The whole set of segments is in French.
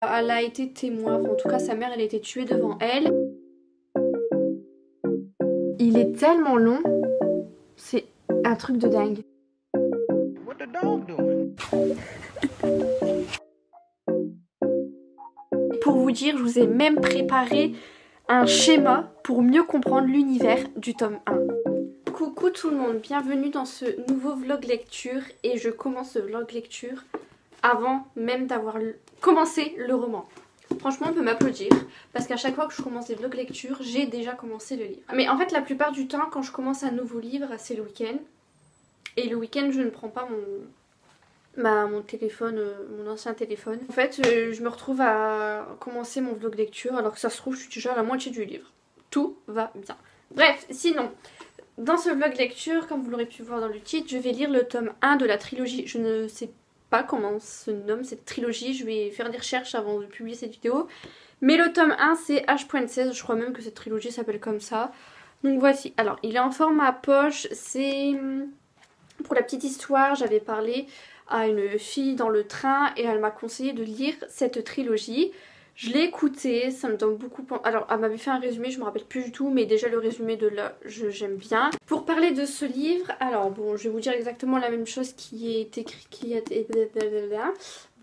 Elle a été témoin, enfin, en tout cas sa mère elle a été tuée devant elle. Il est tellement long, c'est un truc de dingue. What the dog doing? Pour vous dire, je vous ai même préparé un schéma pour mieux comprendre l'univers du tome 1. Coucou tout le monde, bienvenue dans ce nouveau vlog lecture et je commence ce vlog lecture avant même d'avoir commencé le roman. Franchement on peut m'applaudir parce qu'à chaque fois que je commence des vlogs lecture j'ai déjà commencé le livre. Mais en fait la plupart du temps quand je commence un nouveau livre c'est le week-end. Et le week-end je ne prends pas mon téléphone, mon ancien téléphone. En fait je me retrouve à commencer mon vlog lecture alors que ça se trouve je suis déjà à la moitié du livre. Tout va bien. Bref, sinon, dans ce vlog lecture, comme vous l'aurez pu voir dans le titre, je vais lire le tome 1 de la trilogie. Je ne sais pas comment se nomme cette trilogie, je vais faire des recherches avant de publier cette vidéo. Mais le tome 1 c'est H.16, je crois même que cette trilogie s'appelle comme ça. Donc voici, alors il est en format poche, c'est... Pour la petite histoire, j'avais parlé à une fille dans le train et elle m'a conseillé de lire cette trilogie. Je l'ai écoutée, ça me donne beaucoup... Alors elle m'avait fait un résumé, je me rappelle plus du tout, mais déjà le résumé de là, j'aime bien. Pour parler de ce livre, alors bon, je vais vous dire exactement la même chose qui est écrit...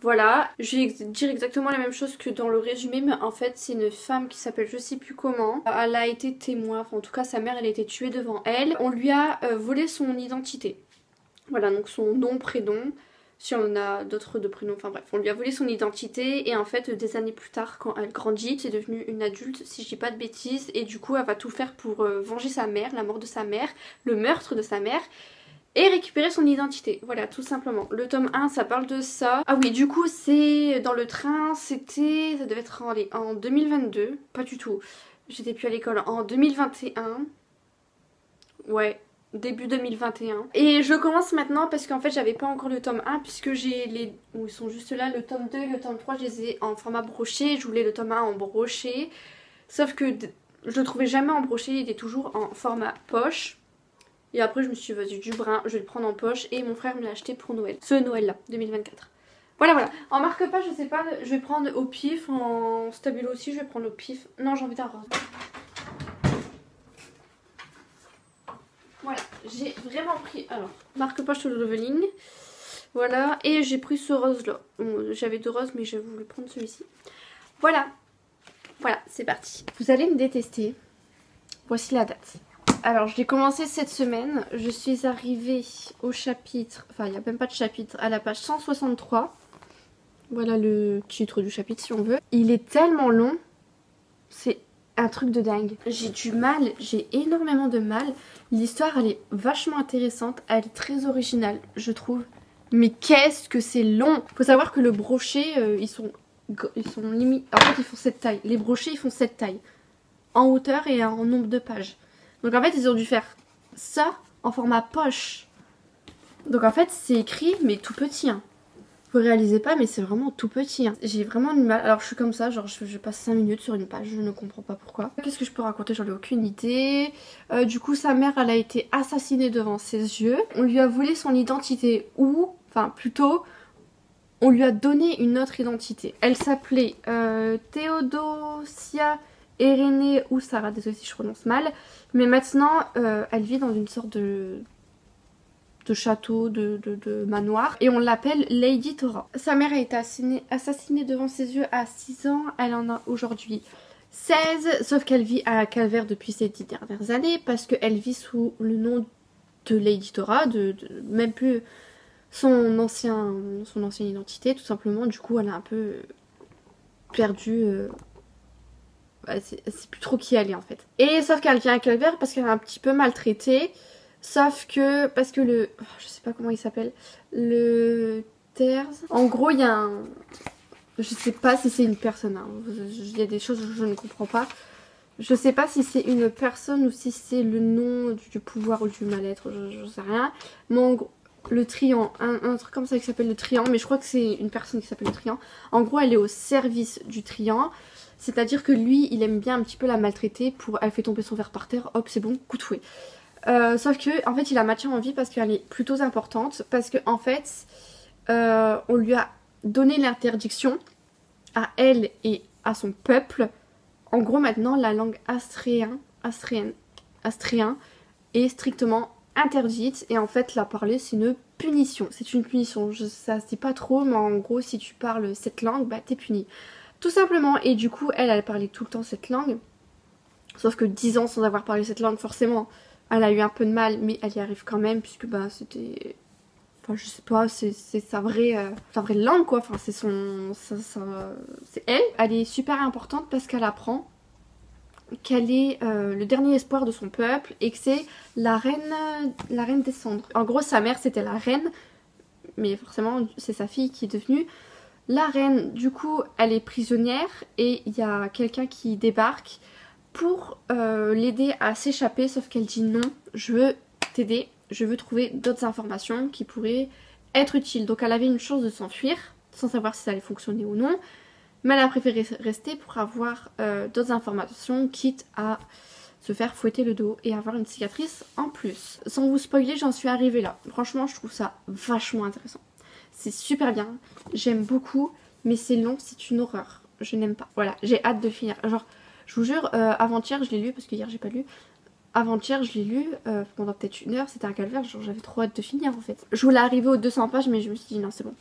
Voilà, je vais dire exactement la même chose que dans le résumé, mais en fait c'est une femme qui s'appelle je sais plus comment. Elle a été témoin, enfin en tout cas sa mère elle a été tuée devant elle. On lui a volé son identité. Voilà, donc son nom, prénom, si on a d'autres de prénoms, enfin bref, on lui a volé son identité et en fait des années plus tard quand elle grandit, c'est devenue une adulte si je dis pas de bêtises et du coup elle va tout faire pour venger sa mère, la mort de sa mère, le meurtre de sa mère et récupérer son identité, voilà tout simplement. Le tome 1 ça parle de ça. Ah oui du coup c'est dans le train, ça devait être en 2022, pas du tout, j'étais plus à l'école, en 2021, ouais. Début 2021. Et je commence maintenant parce qu'en fait j'avais pas encore le tome 1 puisque j'ai les... Ils sont juste là, le tome 2 et le tome 3 je les ai en format broché. Je voulais le tome 1 en broché. Sauf que je le trouvais jamais en broché, il était toujours en format poche. Et après je me suis dit vas-y du brin, je vais le prendre en poche et mon frère me l'a acheté pour Noël. Ce Noël là, 2024. Voilà voilà. En marque-page je sais pas, je vais prendre au pif, en stabilo aussi je vais prendre au pif. Non j'ai envie d'un rose. Voilà, j'ai vraiment pris, alors, marque-page Solo Leveling, voilà, et j'ai pris ce rose là, bon, j'avais deux roses mais j'ai voulu prendre celui-ci, voilà, voilà, c'est parti. Vous allez me détester, voici la date. Alors je l'ai commencé cette semaine, je suis arrivée au chapitre, enfin il n'y a même pas de chapitre, à la page 163, voilà le titre du chapitre si on veut. Il est tellement long, c'est un truc de dingue. J'ai du mal, j'ai énormément de mal. L'histoire elle est vachement intéressante, elle est très originale je trouve. Mais qu'est-ce que c'est long. Faut savoir que le brochet ils sont limite, en fait ils font cette taille. Les brochets ils font cette taille. En hauteur et en nombre de pages. Donc en fait ils ont dû faire ça en format poche. Donc en fait c'est écrit mais tout petit hein. Vous réalisez pas mais c'est vraiment tout petit hein. J'ai vraiment du mal, alors je suis comme ça, genre je passe 5 minutes sur une page, je ne comprends pas pourquoi. Qu'est-ce que je peux raconter, j'en ai aucune idée. Du coup sa mère elle a été assassinée devant ses yeux. On lui a volé son identité ou, enfin plutôt on lui a donné une autre identité. Elle s'appelait Théodosia Irénée ou Sarah, désolée si je prononce mal. Mais maintenant elle vit dans une sorte de château, de manoir. Et on l'appelle Lady Thora. Sa mère a été assassinée devant ses yeux à 6 ans. Elle en a aujourd'hui 16. Sauf qu'elle vit à Calvaire depuis ces 10 dernières années. Parce qu'elle vit sous le nom de Lady Thora. Même plus son ancienne identité tout simplement. Du coup elle a un peu perdu... c'est plus trop qui elle est en fait. Et sauf qu'elle vient à Calvaire parce qu'elle est un petit peu maltraitée. Sauf que, parce que le... Oh, je sais pas comment il s'appelle. Le... Terz. En gros, il y a un... Je sais pas si c'est une personne. Hein. Il y a des choses que je ne comprends pas. Je sais pas si c'est une personne ou si c'est le nom du pouvoir ou du mal-être. Je sais rien. Mais en gros, le Triant. Un truc comme ça qui s'appelle le Triant. Mais je crois que c'est une personne qui s'appelle le Triant. En gros, elle est au service du Triant. C'est-à-dire que lui, il aime bien un petit peu la maltraiter. Elle fait tomber son verre par terre. Hop, c'est bon, coup de fouet. Sauf que en fait il la maintient en vie parce qu'elle est plutôt importante, parce que en fait on lui a donné l'interdiction à elle et à son peuple. En gros maintenant la langue astréen est strictement interdite et en fait la parler c'est une punition. C'est une punition, ça se dit pas trop mais en gros si tu parles cette langue bah t'es puni. Tout simplement et du coup elle parlait tout le temps cette langue. Sauf que 10 ans sans avoir parlé cette langue forcément elle a eu un peu de mal mais elle y arrive quand même puisque bah c'était... Enfin je sais pas, c'est sa vraie langue quoi, enfin c'est c'est elle est super importante parce qu'elle apprend qu'elle est le dernier espoir de son peuple et que c'est la reine des cendres. En gros sa mère c'était la reine, mais forcément c'est sa fille qui est devenue la reine. Du coup elle est prisonnière et il y a quelqu'un qui débarque pour l'aider à s'échapper, sauf qu'elle dit non, je veux t'aider, je veux trouver d'autres informations qui pourraient être utiles. Donc elle avait une chance de s'enfuir sans savoir si ça allait fonctionner ou non. Mais elle a préféré rester pour avoir d'autres informations, quitte à se faire fouetter le dos et avoir une cicatrice en plus. Sans vous spoiler, j'en suis arrivée là. Franchement, je trouve ça vachement intéressant. C'est super bien, j'aime beaucoup, mais c'est long, c'est une horreur. Je n'aime pas. Voilà, j'ai hâte de finir. Genre, je vous jure, avant-hier, je l'ai lu, parce que hier, j'ai pas lu. Avant-hier, je l'ai lu pendant peut-être 1 heure, c'était un calvaire, genre j'avais trop hâte de finir en fait. Je voulais arriver aux 200 pages, mais je me suis dit non, c'est bon.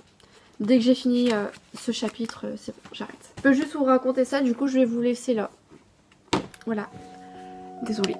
Dès que j'ai fini ce chapitre, c'est bon, j'arrête. Je peux juste vous raconter ça, du coup je vais vous laisser là. Voilà. Désolée.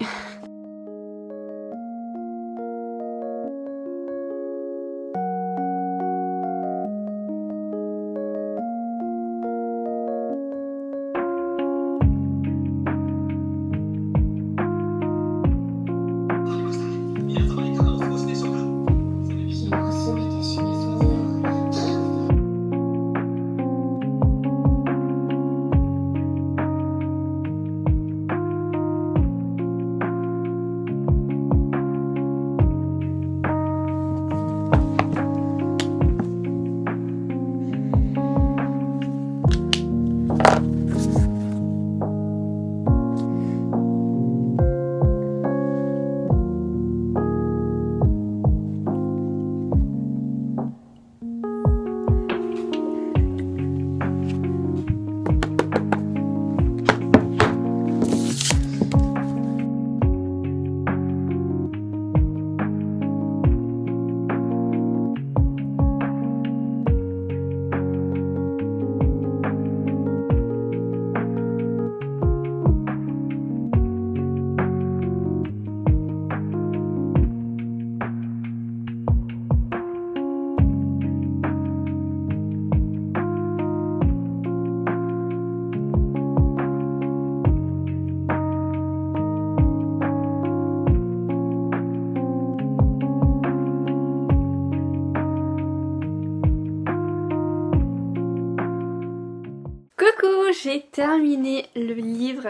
J'ai terminé le livre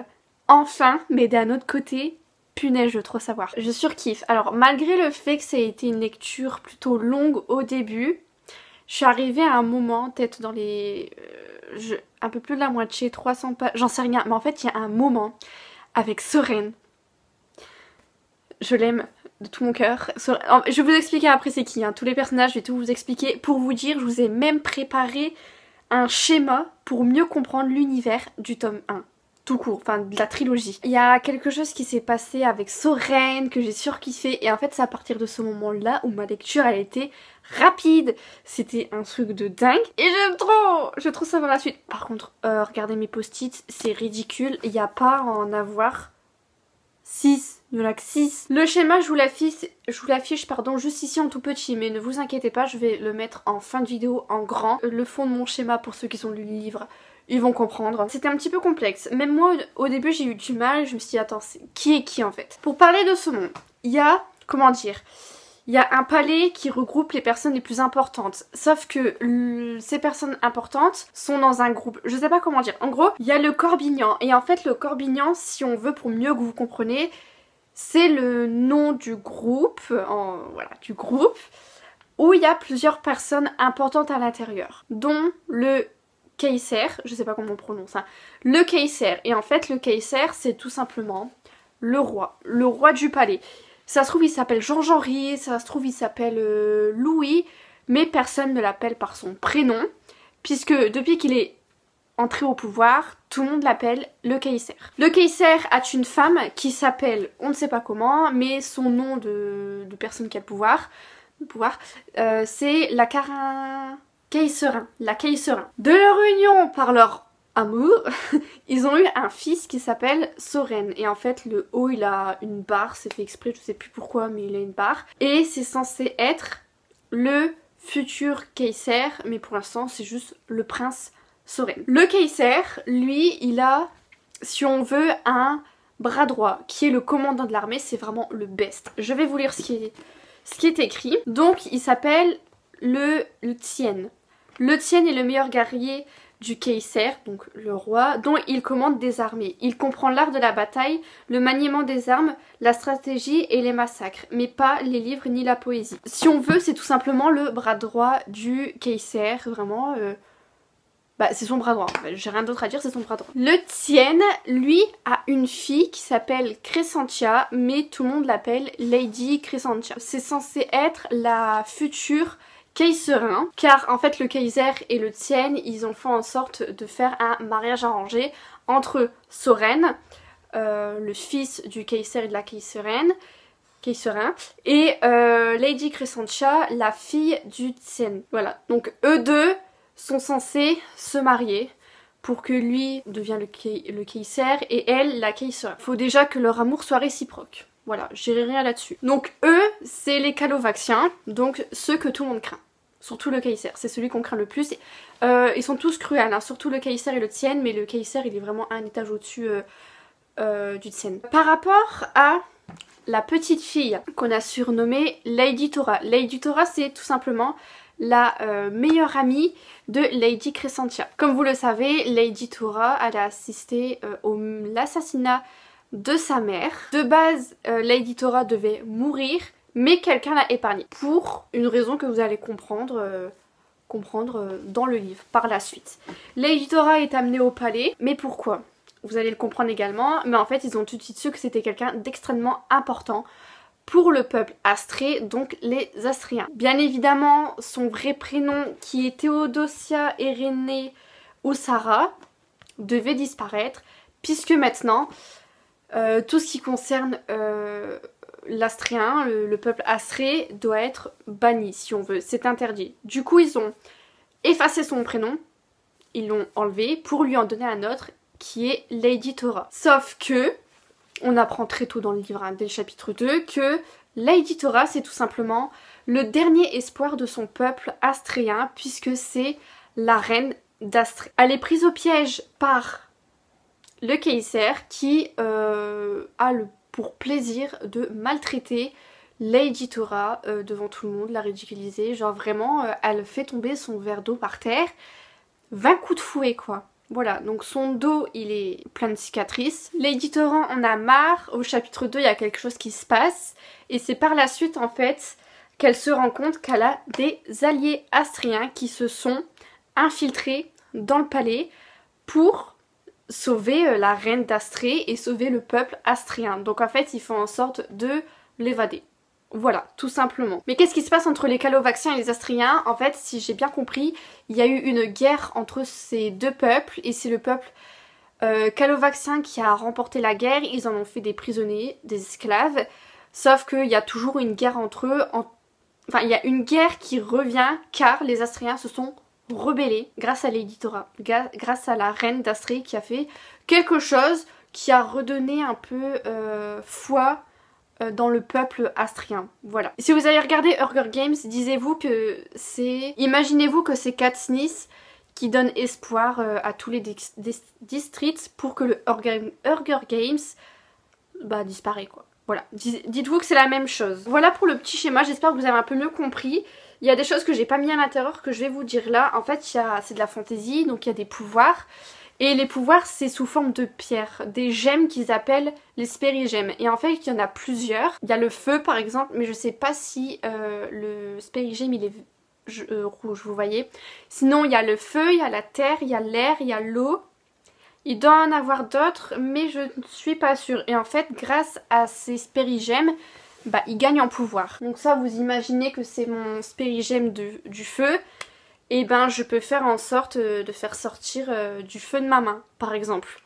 enfin, mais d'un autre côté, punaise, je veux trop savoir. Je surkiffe. Alors malgré le fait que ça ait été une lecture plutôt longue au début, je suis arrivée à un moment, peut-être dans les... un peu plus de la moitié, 300 pages, j'en sais rien, mais en fait il y a un moment avec Soren. Je l'aime de tout mon cœur. Je vais vous expliquer après c'est qui, hein. Tous les personnages, je vais tout vous expliquer. Pour vous dire, je vous ai même préparé un schéma pour mieux comprendre l'univers du tome 1. Tout court, enfin de la trilogie. Il y a quelque chose qui s'est passé avec Soren que j'ai surkiffé et en fait c'est à partir de ce moment là où ma lecture elle était rapide. C'était un truc de dingue et j'aime trop. Je veux trop savoir la suite. Par contre, regardez mes post-it, c'est ridicule. Il n'y a pas à en avoir 6. Il n'y en a que 6. Le schéma je vous l'affiche pardon, juste ici en tout petit, mais ne vous inquiétez pas, je vais le mettre en fin de vidéo en grand. Le fond de mon schéma pour ceux qui ont lu le livre, ils vont comprendre. C'était un petit peu complexe. Même moi au début j'ai eu du mal, je me suis dit attends, qui est qui en fait? Pour parler de ce monde, il y a, comment dire, il y a un palais qui regroupe les personnes les plus importantes. Sauf que ces personnes importantes sont dans un groupe. Je sais pas comment dire. En gros, il y a le Corbignan. Et en fait, le Corbignan, si on veut pour mieux que vous compreniez, c'est le nom du groupe, voilà, du groupe, où il y a plusieurs personnes importantes à l'intérieur. Dont le Kaiser, je sais pas comment on prononce, hein, le Kaiser. Et en fait, le Kaiser, c'est tout simplement le roi du palais. Ça se trouve il s'appelle Jean-Henri, ça se trouve il s'appelle Louis, mais personne ne l'appelle par son prénom, puisque depuis qu'il est entrer au pouvoir, tout le monde l'appelle le Kaiser. Le Kaiser a une femme qui s'appelle, on ne sait pas comment, mais son nom de personne qui a le pouvoir, c'est la Kaiserin. De leur union par leur amour, ils ont eu un fils qui s'appelle Soren. Et en fait, le haut, il a une barre, c'est fait exprès, je sais plus pourquoi, mais il a une barre. Et c'est censé être le futur Kaiser, mais pour l'instant, c'est juste le prince Soren. Le Kaiser, lui, il a, si on veut, un bras droit, qui est le commandant de l'armée, c'est vraiment le best. Je vais vous lire ce qui est écrit. Donc, il s'appelle le Tien. Le Tien est le meilleur guerrier du Kaiser, donc le roi, dont il commande des armées. Il comprend l'art de la bataille, le maniement des armes, la stratégie et les massacres, mais pas les livres ni la poésie. Si on veut, c'est tout simplement le bras droit du Kaiser, vraiment... c'est son bras droit, j'ai rien d'autre à dire, c'est son bras droit. Le Tien, lui, a une fille qui s'appelle Crescentia, mais tout le monde l'appelle Lady Crescentia. C'est censé être la future Kaiserin, car en fait le Kaiser et le Tien, ils ont fait en sorte de faire un mariage arrangé entre Soren, le fils du Kaiser et de la Kaiserin, et Lady Crescentia, la fille du Tien. Voilà, donc eux deux sont censés se marier pour que lui devienne le Kaiser et elle la Kaiserin. Faut déjà que leur amour soit réciproque. Voilà, je dirai rien là-dessus. Donc eux, c'est les Calovaxiens, donc ceux que tout le monde craint. Surtout le Kaiser, c'est celui qu'on craint le plus. Ils sont tous cruels, hein, surtout le Kaiser et le Tien, mais le Kaiser il est vraiment un étage au-dessus du Tien. Par rapport à la petite fille qu'on a surnommée Lady Tora. Lady Tora, c'est tout simplement la meilleure amie de Lady Crescentia. Comme vous le savez, Lady Tora, elle a assisté à l'assassinat de sa mère. De base, Lady Tora devait mourir, mais quelqu'un l'a épargnée. Pour une raison que vous allez comprendre dans le livre par la suite. Lady Tora est amenée au palais, mais pourquoi? Vous allez le comprendre également, mais en fait ils ont tout de suite su que c'était quelqu'un d'extrêmement important pour le peuple astré, donc les Astriens. Bien évidemment, son vrai prénom qui est Théodosia Irénée Oussara devait disparaître, puisque maintenant tout ce qui concerne l'Astrien, le peuple astré, doit être banni si on veut, c'est interdit. Du coup ils ont effacé son prénom, ils l'ont enlevé pour lui en donner un autre qui est Lady Tora. Sauf que, on apprend très tôt dans le livre, hein, dès le chapitre 2, que Lady Tora c'est tout simplement le dernier espoir de son peuple astréen, puisque c'est la reine d'Astrée. Elle est prise au piège par le Kaiser qui a pour plaisir de maltraiter Lady Tora devant tout le monde, la ridiculiser, genre vraiment elle fait tomber son verre d'eau par terre, 20 coups de fouet quoi. Voilà, donc son dos il est plein de cicatrices. Lady Tora en a marre, au chapitre 2 il y a quelque chose qui se passe et c'est par la suite en fait qu'elle se rend compte qu'elle a des alliés astriens qui se sont infiltrés dans le palais pour sauver la reine d'Astrée et sauver le peuple astrien. Donc en fait ils font en sorte de l'évader. Voilà, tout simplement. Mais qu'est-ce qui se passe entre les Calovaxiens et les Astriens? En fait, si j'ai bien compris, il y a eu une guerre entre ces deux peuples et c'est le peuple Calovaxien qui a remporté la guerre. Ils en ont fait des prisonniers, des esclaves. Sauf qu'il y a toujours une guerre entre eux. Enfin, il y a une guerre qui revient car les Astriens se sont rebellés grâce à Lady Tora, grâce à la reine d'Astrée qui a fait quelque chose qui a redonné un peu foi dans le peuple astrien. Voilà. Si vous avez regardé Hunger Games, imaginez-vous que c'est Katniss qui donne espoir à tous les districts pour que le Hunger Games disparaît quoi. Voilà, dites-vous que c'est la même chose. Voilà pour le petit schéma, j'espère que vous avez un peu mieux compris. Il y a des choses que j'ai pas mis à l'intérieur que je vais vous dire là. En fait, c'est de la fantaisie, donc il y a des pouvoirs. Et les pouvoirs, c'est sous forme de pierres, des gemmes qu'ils appellent les spérigemmes. Et en fait, il y en a plusieurs. Il y a le feu par exemple, mais je sais pas si le spérigème il est rouge, vous voyez. Sinon, il y a le feu, il y a la terre, il y a l'air, il y a l'eau. Il doit en avoir d'autres, mais je ne suis pas sûre. Et en fait, grâce à ces spérigemmes, il gagne en pouvoir. Donc ça, vous imaginez que c'est mon spérigème du feu. et ben je peux faire en sorte de faire sortir du feu de ma main, par exemple.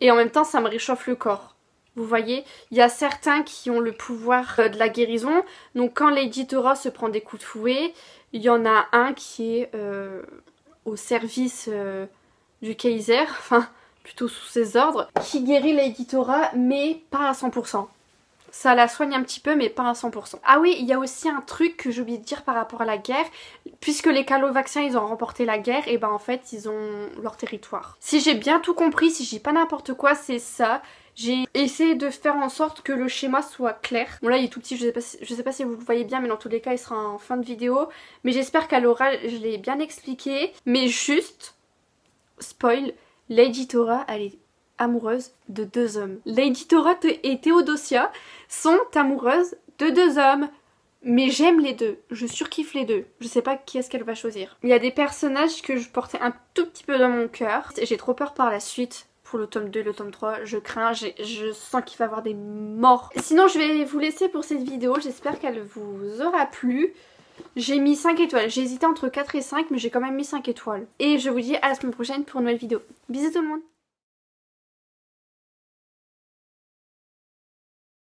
Et en même temps, ça me réchauffe le corps. Vous voyez, il y a certains qui ont le pouvoir de la guérison. Donc quand Lady Thora se prend des coups de fouet, il y en a un qui est au service du Kaiser, enfin plutôt sous ses ordres, qui guérit Lady Thora, mais pas à 100%. Ça la soigne un petit peu, mais pas à 100%. Ah oui, il y a aussi un truc que j'ai oublié de dire par rapport à la guerre. Puisque les Calovaxiens, ils ont remporté la guerre, et ben en fait, ils ont leur territoire. Si j'ai bien tout compris, si j'ai pas n'importe quoi, c'est ça. J'ai essayé de faire en sorte que le schéma soit clair. Bon là, il est tout petit, je sais pas si vous le voyez bien, mais dans tous les cas, il sera en fin de vidéo. Mais j'espère qu'à l'oral, je l'ai bien expliqué. Mais juste, spoil, Lady Thora, elle est amoureuse de 2 hommes. Lady Thora et Théodosia sont amoureuses de 2 hommes. Mais j'aime les 2, je surkiffe les 2. Je sais pas qui est-ce qu'elle va choisir. Il y a des personnages que je portais un tout petit peu dans mon cœur. J'ai trop peur par la suite. Pour le tome 2 et le tome 3, je crains, je sens qu'il va y avoir des morts. Sinon je vais vous laisser pour cette vidéo, j'espère qu'elle vous aura plu. J'ai mis 5 étoiles, j'ai hésité entre 4 et 5 mais j'ai quand même mis 5 étoiles. Et je vous dis à la semaine prochaine pour une nouvelle vidéo. Bisous tout le monde.